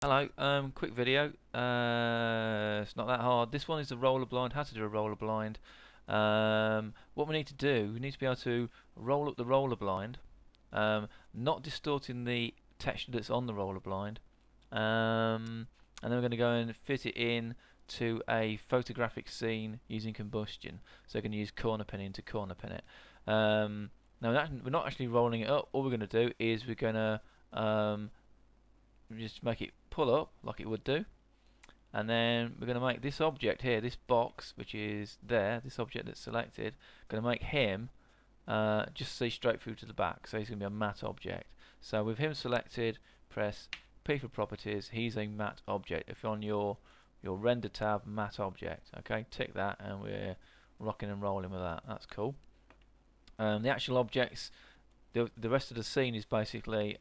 Hello, quick video. It's not that hard. This one is a roller blind, how to do a roller blind. What we need to do, we need to be able to roll up the roller blind, not distorting the texture that's on the roller blind, and then we're going to go and fit it in to a photographic scene using combustion. So we're going to use corner pinning to corner pin it. Now we're not actually rolling it up. All we're going to do is we're going to just make it pull up like it would do, and then we're going to make this object here, this box which is there, this object that's selected, going to make him just see straight through to the back, so he's going to be a matte object. So with him selected, press P for properties, he's a matte object. If you're on your render tab, matte object, okay, tick that, and we're rocking and rolling with that. That's cool. The actual objects, the rest of the scene is basically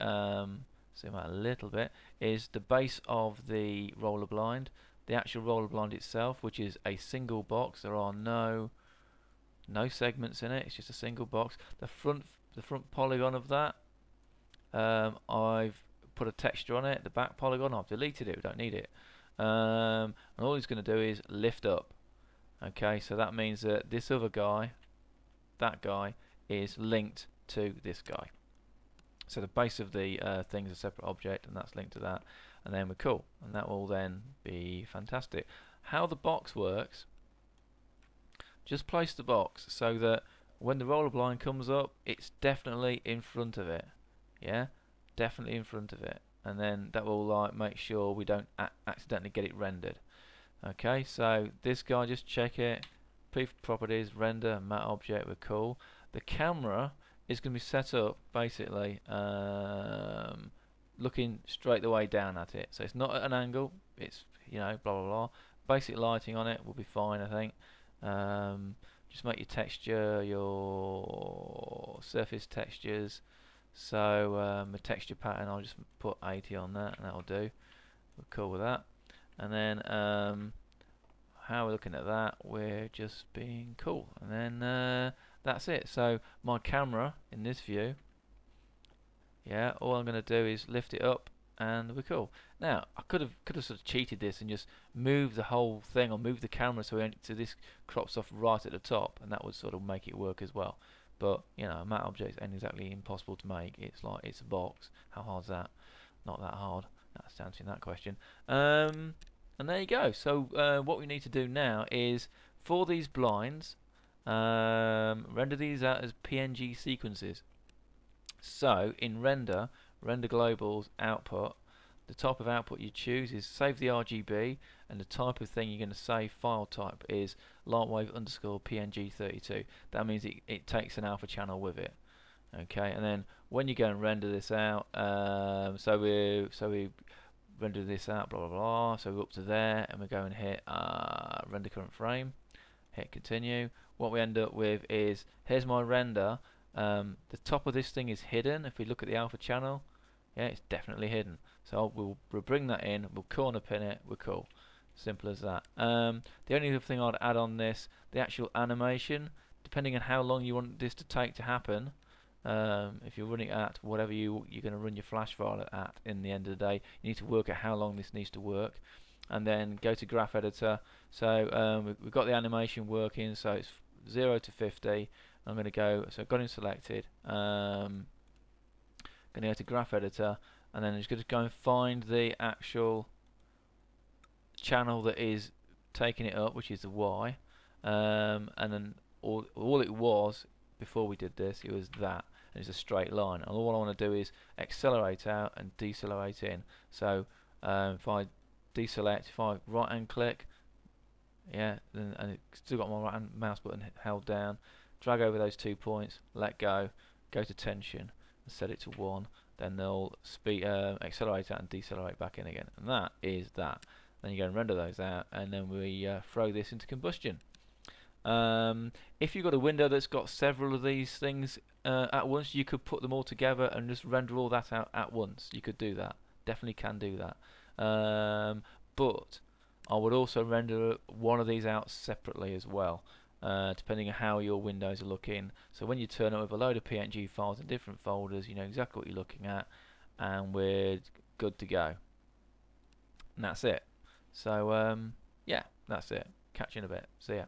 zoom out a little bit, is the base of the roller blind, the actual roller blind itself, which is a single box. There are no segments in it. It's just a single box. The front polygon of that, I've put a texture on it. The back polygon, I've deleted it. We don't need it. And all he's going to do is lift up. Okay, so that means that this other guy, that guy, is linked to this guy. So the base of the thing is a separate object, and that's linked to that, and then we're cool, and that will then be fantastic. How the box works, just place the box so that when the roller blind comes up, it's definitely in front of it. Yeah, definitely in front of it, and then that will like make sure we don't accidentally get it rendered. Okay, so this guy, just check it. P for properties, render, matte object, we're cool. The camera is going to be set up basically looking straight the way down at it, so it's not at an angle, it's, you know, blah blah blah. Basic lighting on it will be fine, I think. Just make your texture, your surface textures. So a texture pattern, I'll just put 80 on that, and that'll do. We're cool with that. And then how we're looking at that, we're just being cool, and then that's it. So my camera in this view, yeah, all I'm going to do is lift it up, and we're cool. Now I could have sort of cheated this and just moved the whole thing, or moved the camera so this crops off right at the top, and that would sort of make it work as well. But you know, a matte object ain't exactly impossible to make. It's like, it's a box. How hard's that? Not that hard. That's answering that question. And there you go. So what we need to do now is, for these blinds, render these out as PNG sequences. So in render globals output, the type of output you choose is save the RGB, and the type of thing you're going to save file type is lightwave _ PNG32. That means it takes an alpha channel with it. Okay, and then when you go and render this out, so we render this out, blah blah blah. So we're up to there, and we go and hit render current frame, hit continue. What we end up with is, here's my render. The top of this thing is hidden. If we look at the alpha channel, yeah, it's definitely hidden. So we'll bring that in, we'll corner pin it, we're cool. Simple as that. The only other thing I'd add on this, the actual animation, depending on how long you want this to take to happen. If you're running at whatever you're going to run your flash file at in the end of the day, you need to work out how long this needs to work, and then go to graph editor. So we've got the animation working, so it's 0 to 50. I'm going to go, so I've got him selected, going to go to graph editor, and then I'm just going to go and find the actual channel that is taking it up, which is the Y, and then all it was before we did this, it was that, and it's a straight line, and all I want to do is accelerate out and decelerate in. So if I deselect, if I right hand click, yeah, then, and it's still got my right hand mouse button held down, drag over those 2 points, let go, go to tension and set it to 1, then they'll accelerate out and decelerate back in again, and that is that. Then you go and render those out, and then we throw this into combustion. If you've got a window that's got several of these things at once, you could put them all together and just render all that out at once. You could do that, definitely can do that. But I would also render one of these out separately as well, depending on how your windows are looking. So when you turn it with a load of PNG files in different folders, you know exactly what you're looking at, and we're good to go. and that's it. So yeah, that's it. Catch you in a bit. See ya.